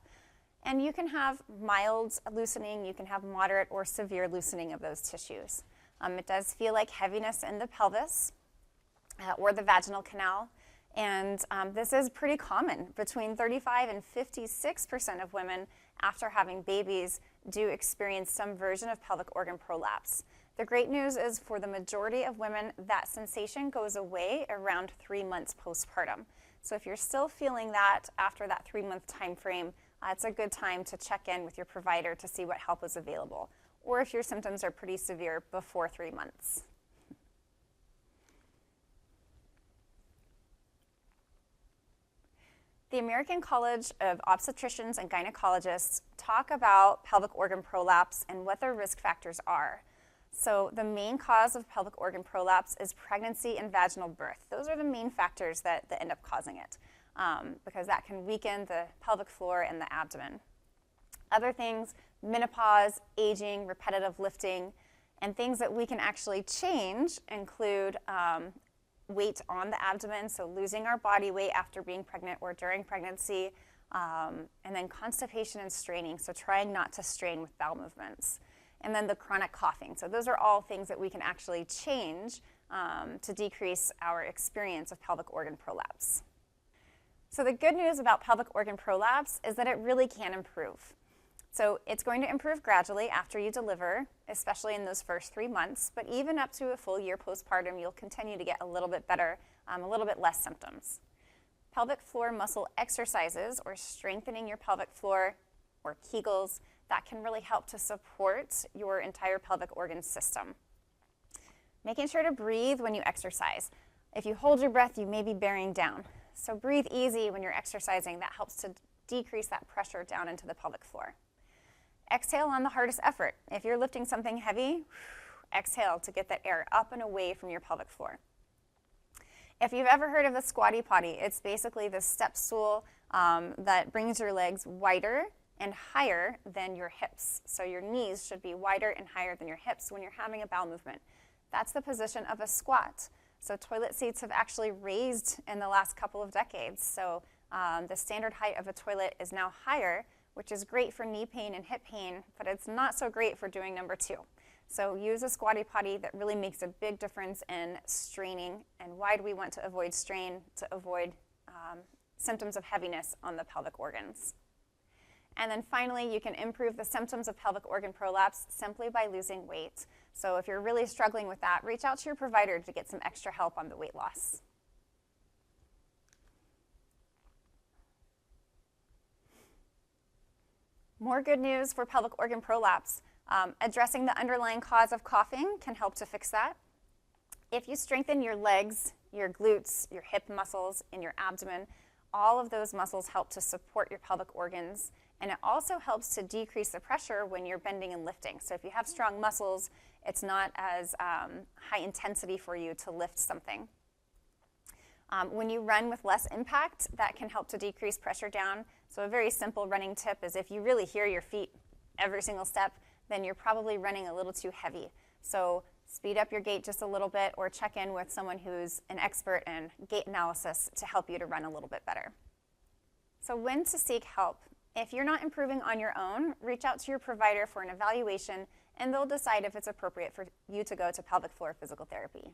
And you can have mild loosening, you can have moderate or severe loosening of those tissues. It does feel like heaviness in the pelvis or the vaginal canal. And this is pretty common. Between 35 and 56% of women after having babies do experience some version of pelvic organ prolapse. The great news is for the majority of women, that sensation goes away around 3 months postpartum. So if you're still feeling that after that 3-month time frame, it's a good time to check in with your provider to see what help is available, or if your symptoms are pretty severe before 3 months. The American College of Obstetricians and Gynecologists talk about pelvic organ prolapse and what their risk factors are. So the main cause of pelvic organ prolapse is pregnancy and vaginal birth. Those are the main factors that end up causing it, because that can weaken the pelvic floor and the abdomen. Other things, menopause, aging, repetitive lifting, and things that we can actually change include weight on the abdomen, so losing our body weight after being pregnant or during pregnancy, and then constipation and straining, so trying not to strain with bowel movements. And then the chronic coughing. So those are all things that we can actually change to decrease our experience of pelvic organ prolapse. So the good news about pelvic organ prolapse is that it really can improve. So it's going to improve gradually after you deliver, especially in those first 3 months, but even up to a full year postpartum, you'll continue to get a little bit better, a little bit less symptoms. Pelvic floor muscle exercises, or strengthening your pelvic floor, or Kegels, that can really help to support your entire pelvic organ system. Making sure to breathe when you exercise. If you hold your breath, you may be bearing down. So breathe easy when you're exercising. That helps to decrease that pressure down into the pelvic floor. Exhale on the hardest effort. If you're lifting something heavy, exhale to get that air up and away from your pelvic floor. If you've ever heard of the squatty potty, it's basically the step stool that brings your legs wider and higher than your hips. So your knees should be wider and higher than your hips when you're having a bowel movement. That's the position of a squat. So toilet seats have actually raised in the last couple of decades. So the standard height of a toilet is now higher, which is great for knee pain and hip pain, but it's not so great for doing number 2. So use a squatty potty. That really makes a big difference in straining. And why do we want to avoid strain? To avoid symptoms of heaviness on the pelvic organs. And then finally, you can improve the symptoms of pelvic organ prolapse simply by losing weight. So if you're really struggling with that, reach out to your provider to get some extra help on the weight loss. More good news for pelvic organ prolapse. Addressing the underlying cause of coughing can help to fix that. If you strengthen your legs, your glutes, your hip muscles, and your abdomen, all of those muscles help to support your pelvic organs, and it also helps to decrease the pressure when you're bending and lifting. So if you have strong muscles, it's not as high intensity for you to lift something. When you run with less impact, that can help to decrease pressure down. So a very simple running tip is if you really hear your feet every single step, then you're probably running a little too heavy. So speed up your gait just a little bit, or check in with someone who's an expert in gait analysis to help you to run a little bit better. So when to seek help? If you're not improving on your own, reach out to your provider for an evaluation, and they'll decide if it's appropriate for you to go to pelvic floor physical therapy.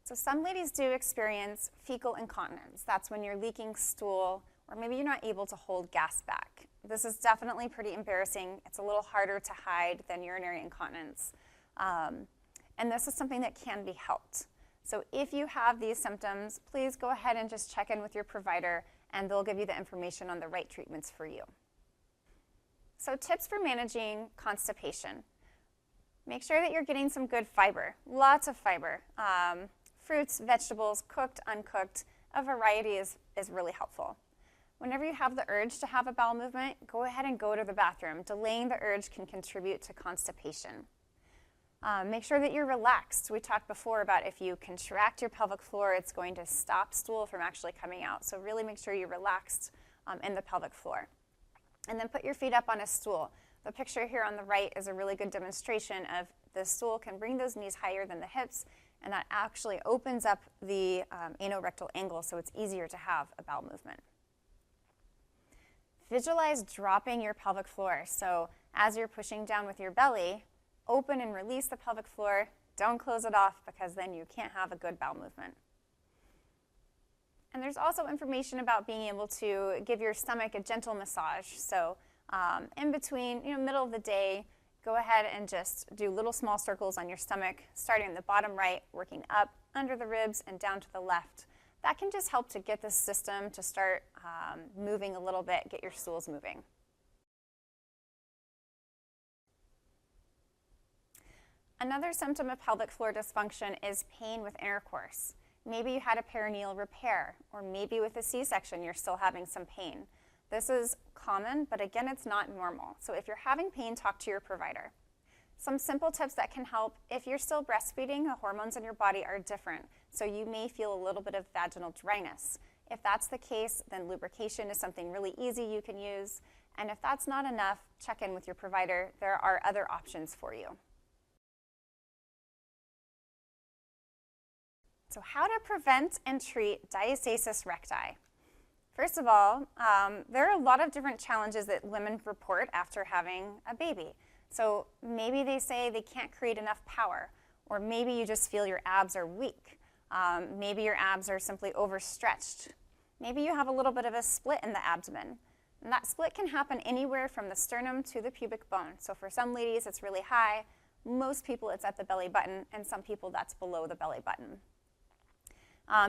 So some ladies do experience fecal incontinence. That's when you're leaking stool, or maybe you're not able to hold gas back. This is definitely pretty embarrassing. It's a little harder to hide than urinary incontinence. And this is something that can be helped. So if you have these symptoms, please go ahead and just check in with your provider, and they'll give you the information on the right treatments for you. So tips for managing constipation. Make sure that you're getting some good fiber, lots of fiber. Fruits, vegetables, cooked, uncooked, a variety is really helpful. Whenever you have the urge to have a bowel movement, go ahead and go to the bathroom. Delaying the urge can contribute to constipation. Make sure that you're relaxed. We talked before about if you contract your pelvic floor, it's going to stop stool from actually coming out. So really make sure you're relaxed in the pelvic floor. And then put your feet up on a stool. The picture here on the right is a really good demonstration of the stool can bring those knees higher than the hips, and that actually opens up the anorectal angle, so it's easier to have a bowel movement. Visualize dropping your pelvic floor. So as you're pushing down with your belly, open and release the pelvic floor. Don't close it off, because then you can't have a good bowel movement. And there's also information about being able to give your stomach a gentle massage. So in between, middle of the day, go ahead and just do little small circles on your stomach, starting in the bottom right, working up under the ribs and down to the left. That can just help to get the system to start moving a little bit, get your stools moving. Another symptom of pelvic floor dysfunction is pain with intercourse. Maybe you had a perineal repair, or maybe with a C-section you're still having some pain. This is common, but again, it's not normal. So if you're having pain, talk to your provider. Some simple tips that can help: if you're still breastfeeding, the hormones in your body are different, so you may feel a little bit of vaginal dryness. If that's the case, then lubrication is something really easy you can use. And if that's not enough, check in with your provider. There are other options for you. So how to prevent and treat diastasis recti? First of all, there are a lot of different challenges that women report after having a baby. So maybe they say they can't create enough power, or maybe you just feel your abs are weak. Maybe your abs are simply overstretched. Maybe you have a little bit of a split in the abdomen. And that split can happen anywhere from the sternum to the pubic bone. So for some ladies, it's really high. Most people, it's at the belly button, and some people, that's below the belly button.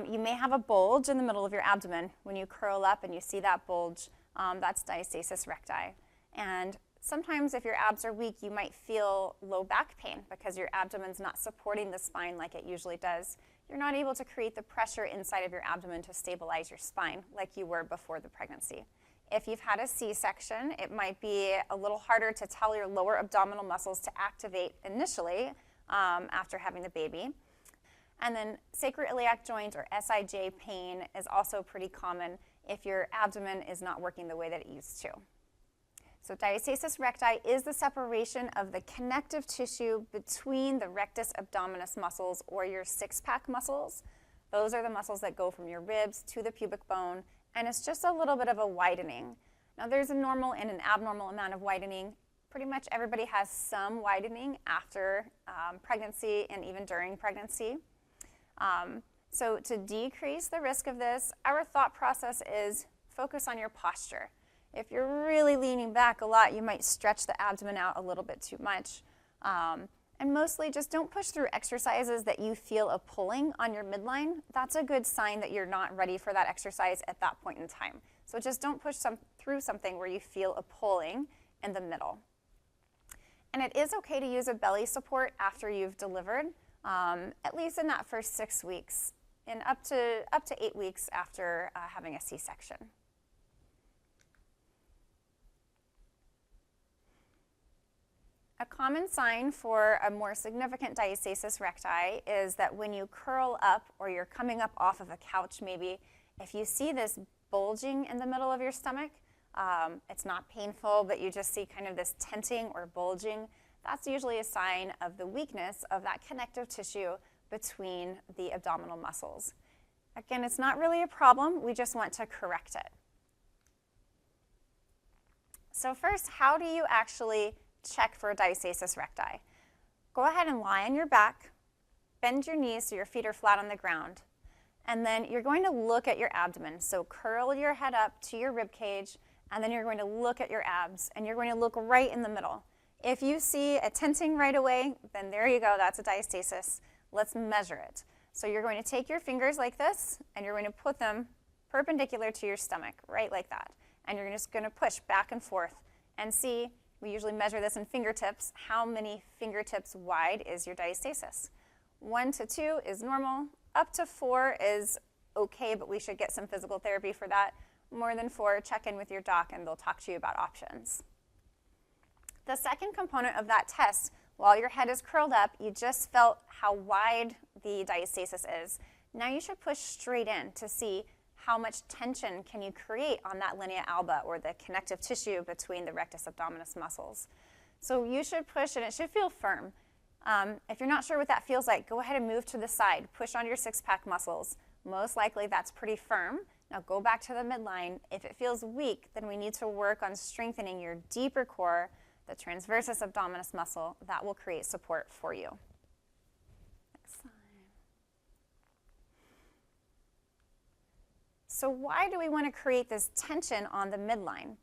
You may have a bulge in the middle of your abdomen. When you curl up and you see that bulge, that's diastasis recti. And sometimes if your abs are weak, you might feel low back pain because your abdomen's not supporting the spine like it usually does. You're not able to create the pressure inside of your abdomen to stabilize your spine like you were before the pregnancy. If you've had a C-section, it might be a little harder to tell your lower abdominal muscles to activate initially after having the baby. And then sacroiliac joint or SIJ pain is also pretty common if your abdomen is not working the way that it used to. So diastasis recti is the separation of the connective tissue between the rectus abdominis muscles or your six-pack muscles. Those are the muscles that go from your ribs to the pubic bone, and it's just a little bit of a widening. Now there's a normal and an abnormal amount of widening. Pretty much everybody has some widening after pregnancy and even during pregnancy. So to decrease the risk of this, our thought process is focus on your posture. If you're really leaning back a lot, you might stretch the abdomen out a little bit too much. And mostly just don't push through exercises that you feel a pulling on your midline. That's a good sign that you're not ready for that exercise at that point in time. So just don't push through something where you feel a pulling in the middle. And it is okay to use a belly support after you've delivered, at least in that first 6 weeks, and up to 8 weeks after having a C-section. A common sign for a more significant diastasis recti is that when you curl up or you're coming up off of a couch maybe, if you see this bulging in the middle of your stomach, it's not painful, but you just see kind of this tenting or bulging, that's usually a sign of the weakness of that connective tissue between the abdominal muscles. Again, it's not really a problem, we just want to correct it. So first, how do you actually check for diastasis recti? Go ahead and lie on your back, bend your knees so your feet are flat on the ground, and then you're going to look at your abdomen. So curl your head up to your rib cage, and then you're going to look at your abs, and you're going to look right in the middle. If you see a tenting right away, then there you go, that's a diastasis. Let's measure it. So you're going to take your fingers like this, and you're going to put them perpendicular to your stomach, right like that. And you're just going to push back and forth and see. We usually measure this in fingertips. How many fingertips wide is your diastasis? 1 to 2 is normal. Up to 4 is okay, but we should get some physical therapy for that. More than 4, check in with your doc and they'll talk to you about options. The second component of that test, while your head is curled up, you just felt how wide the diastasis is. Now you should push straight in to see how much tension can you create on that linea alba, or the connective tissue between the rectus abdominis muscles. So you should push, and it should feel firm. If you're not sure what that feels like, go ahead and move to the side. Push on your six-pack muscles. Most likely that's pretty firm. Now go back to the midline. If it feels weak, then we need to work on strengthening your deeper core, the transversus abdominis muscle. That will create support for you. So why do we want to create this tension on the midline?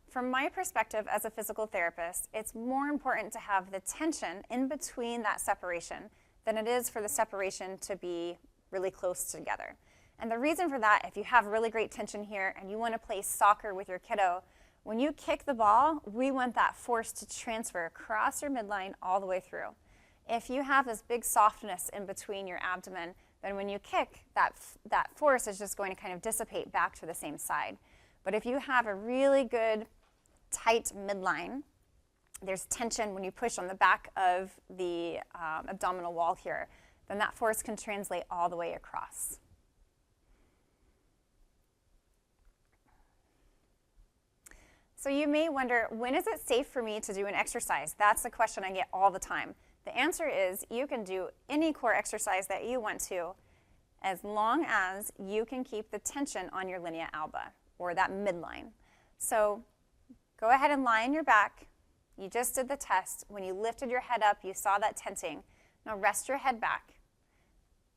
From my perspective as a physical therapist, it's more important to have the tension in between that separation than it is for the separation to be really close together. And the reason for that, if you have really great tension here and you want to play soccer with your kiddo, when you kick the ball, we want that force to transfer across your midline all the way through. If you have this big softness in between your abdomen, then when you kick, that force is just going to kind of dissipate back to the same side. But if you have a really good, tight midline, there's tension when you push on the back of the abdominal wall here, then that force can translate all the way across. So you may wonder, when is it safe for me to do an exercise? That's the question I get all the time. The answer is you can do any core exercise that you want to, as long as you can keep the tension on your linea alba, or that midline. So go ahead and lie on your back. You just did the test. When you lifted your head up, you saw that tenting. Now rest your head back.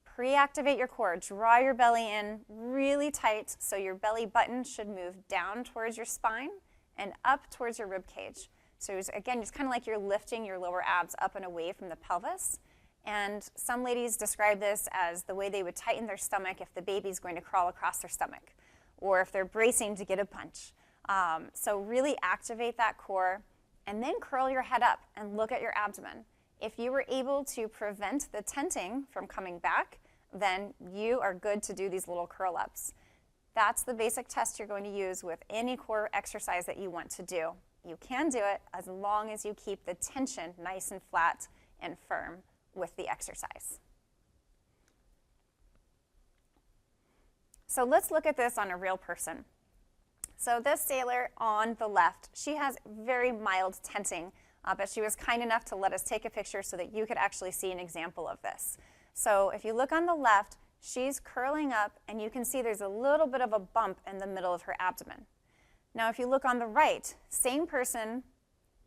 Pre-activate your core. Draw your belly in really tight so your belly button should move down towards your spine and up towards your rib cage. So again, it's kind of like you're lifting your lower abs up and away from the pelvis. And some ladies describe this as the way they would tighten their stomach if the baby's going to crawl across their stomach, or if they're bracing to get a punch. So really activate that core, and then curl your head up and look at your abdomen. If you were able to prevent the tenting from coming back, then you are good to do these little curl ups. That's the basic test you're going to use with any core exercise that you want to do. You can do it as long as you keep the tension nice and flat and firm with the exercise. So let's look at this on a real person. So this sailor on the left, she has very mild tenting, but she was kind enough to let us take a picture so that you could actually see an example of this. So if you look on the left, she's curling up, and you can see there's a little bit of a bump in the middle of her abdomen. Now if you look on the right, same person,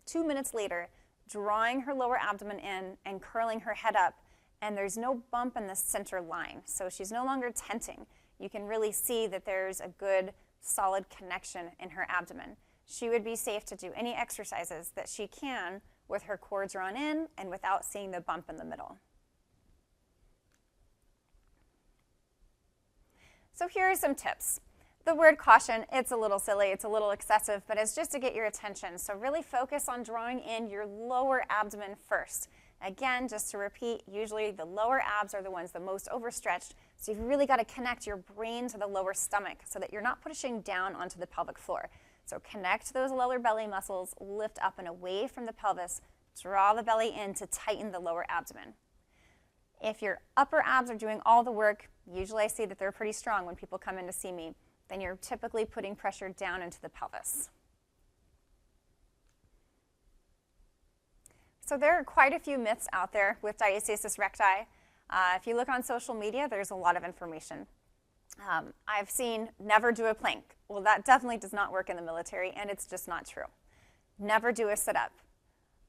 2 minutes later, drawing her lower abdomen in and curling her head up, and there's no bump in the center line. So she's no longer tenting. You can really see that there's a good solid connection in her abdomen. She would be safe to do any exercises that she can with her core drawn in and without seeing the bump in the middle. So here are some tips. The word caution, it's a little silly, it's a little excessive, but it's just to get your attention. So really focus on drawing in your lower abdomen first. Again, just to repeat, usually the lower abs are the ones the most overstretched, so you've really got to connect your brain to the lower stomach so that you're not pushing down onto the pelvic floor. So connect those lower belly muscles, lift up and away from the pelvis, draw the belly in to tighten the lower abdomen. If your upper abs are doing all the work, usually I see that they're pretty strong when people come in to see me, then you're typically putting pressure down into the pelvis. So there are quite a few myths out there with diastasis recti. If you look on social media, there's a lot of information. I've seen never do a plank. Well, that definitely does not work in the military, and it's just not true. Never do a sit-up.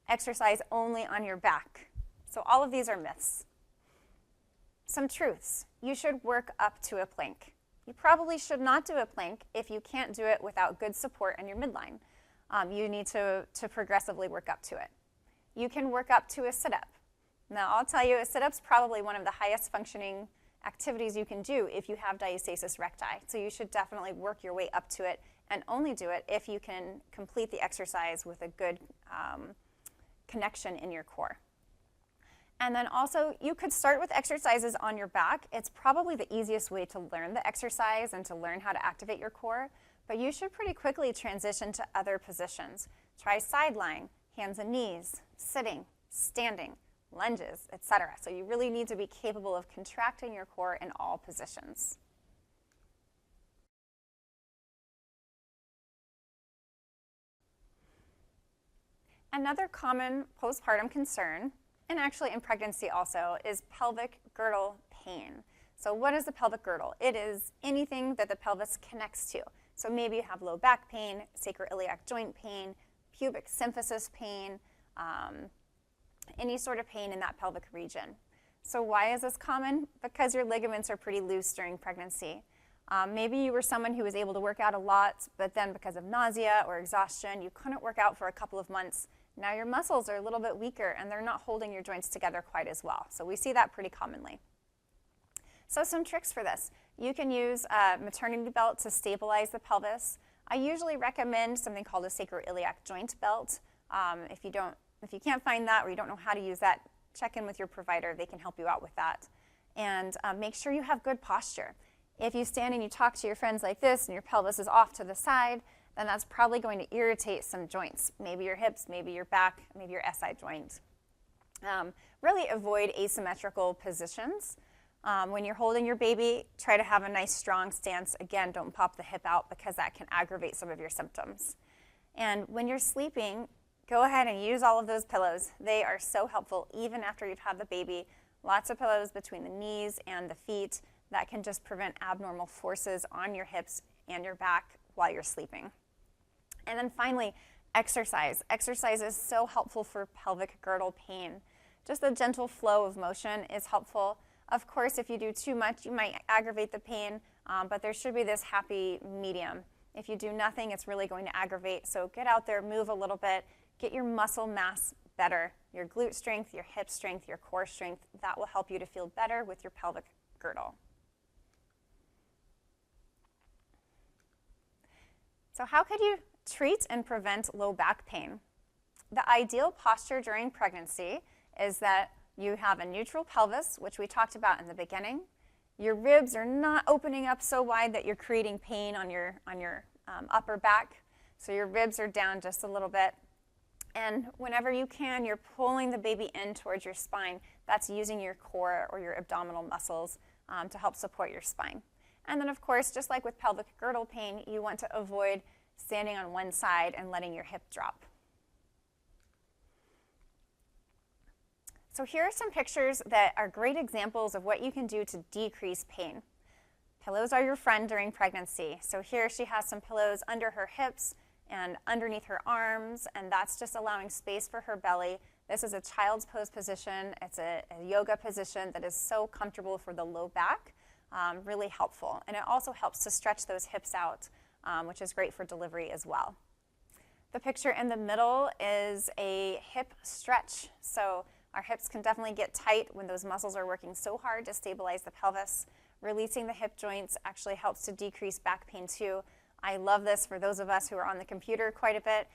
Exercise only on your back. So all of these are myths. Some truths. You should work up to a plank. You probably should not do a plank if you can't do it without good support in your midline. You need to progressively work up to it. You can work up to a sit-up. Now, I'll tell you, a sit-up's probably one of the highest functioning activities you can do if you have diastasis recti. So you should definitely work your way up to it, and only do it if you can complete the exercise with a good connection in your core. And then also, you could start with exercises on your back. It's probably the easiest way to learn the exercise and to learn how to activate your core, but you should pretty quickly transition to other positions. Try side lying, hands and knees, sitting, standing, lunges, etc. So you really need to be capable of contracting your core in all positions. Another common postpartum concern, and actually in pregnancy also, is pelvic girdle pain. So what is the pelvic girdle? It is anything that the pelvis connects to. So maybe you have low back pain, sacroiliac joint pain, pubic symphysis pain, any sort of pain in that pelvic region. So why is this common? Because your ligaments are pretty loose during pregnancy. Maybe you were someone who was able to work out a lot, but then because of nausea or exhaustion, you couldn't work out for a couple of months. Now your muscles are a little bit weaker and they're not holding your joints together quite as well. So we see that pretty commonly. So some tricks for this. You can use a maternity belt to stabilize the pelvis. I usually recommend something called a sacroiliac joint belt. If you can't find that or you don't know how to use that, check in with your provider. They can help you out with that. And make sure you have good posture. If you stand and you talk to your friends like this and your pelvis is off to the side, then that's probably going to irritate some joints. Maybe your hips, maybe your back, maybe your SI joint. Really avoid asymmetrical positions. When you're holding your baby, try to have a nice strong stance. Again, don't pop the hip out because that can aggravate some of your symptoms. And when you're sleeping, go ahead and use all of those pillows. They are so helpful even after you've had the baby. Lots of pillows between the knees and the feet that can just prevent abnormal forces on your hips and your back while you're sleeping. And then finally, exercise. Exercise is so helpful for pelvic girdle pain. Just a gentle flow of motion is helpful. Of course, if you do too much, you might aggravate the pain, but there should be this happy medium. If you do nothing, it's really going to aggravate. So get out there, move a little bit, get your muscle mass better. Your glute strength, your hip strength, your core strength, that will help you to feel better with your pelvic girdle. So how could you treat and prevent low back pain? The ideal posture during pregnancy is that you have a neutral pelvis, which we talked about in the beginning. Your ribs are not opening up so wide that you're creating pain on your upper back. So your ribs are down just a little bit. And whenever you can, you're pulling the baby in towards your spine. That's using your core or your abdominal muscles to help support your spine. And then, of course, just like with pelvic girdle pain, you want to avoid standing on one side and letting your hip drop. So here are some pictures that are great examples of what you can do to decrease pain. Pillows are your friend during pregnancy. So here she has some pillows under her hips and underneath her arms, and that's just allowing space for her belly. This is a child's pose position. It's a yoga position that is so comfortable for the low back, really helpful. And it also helps to stretch those hips out, which is great for delivery as well. The picture in the middle is a hip stretch. So our hips can definitely get tight when those muscles are working so hard to stabilize the pelvis. Releasing the hip joints actually helps to decrease back pain too. I love this for those of us who are on the computer quite a bit.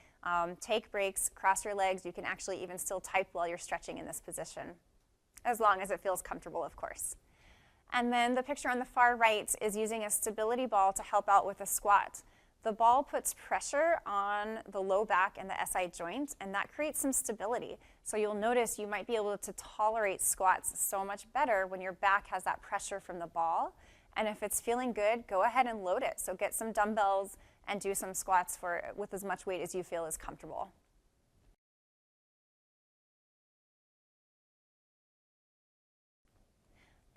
Take breaks, cross your legs. You can actually even still type while you're stretching in this position, as long as it feels comfortable, of course. And then the picture on the far right is using a stability ball to help out with a squat. The ball puts pressure on the low back and the SI joint, and that creates some stability. So you'll notice you might be able to tolerate squats so much better when your back has that pressure from the ball. And if it's feeling good, go ahead and load it. So get some dumbbells and do some squats with as much weight as you feel is comfortable.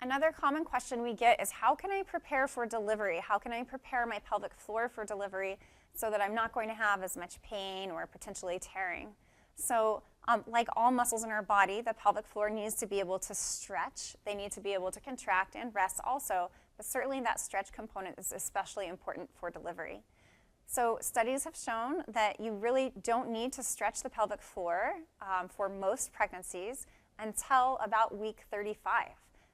Another common question we get is, how can I prepare for delivery? How can I prepare my pelvic floor for delivery so that I'm not going to have as much pain or potentially tearing? So like all muscles in our body, the pelvic floor needs to be able to stretch. They need to be able to contract and rest also, but certainly that stretch component is especially important for delivery. So studies have shown that you really don't need to stretch the pelvic floor for most pregnancies until about week 35.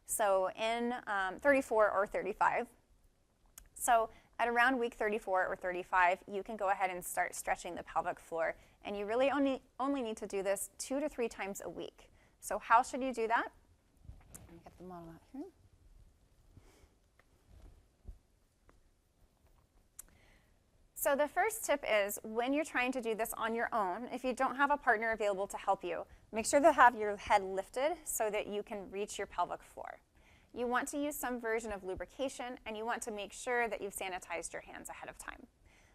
So in 34 or 35. So at around week 34 or 35, you can go ahead and start stretching the pelvic floor. And you really only need to do this 2 to 3 times a week. So how should you do that? Let me get the model out here. So the first tip is, when you're trying to do this on your own, if you don't have a partner available to help you, make sure to have your head lifted so that you can reach your pelvic floor. You want to use some version of lubrication, and you want to make sure that you've sanitized your hands ahead of time.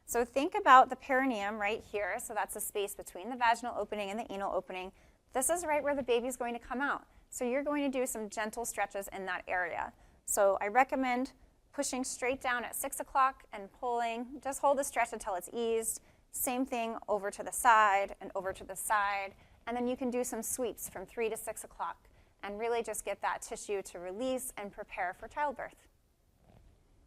So think about the perineum right here. So that's the space between the vaginal opening and the anal opening. This is right where the baby's going to come out. So you're going to do some gentle stretches in that area. So I recommend pushing straight down at 6 o'clock and pulling. Just hold the stretch until it's eased. Same thing over to the side and over to the side. And then you can do some sweeps from 3 to 6 o'clock and really just get that tissue to release and prepare for childbirth.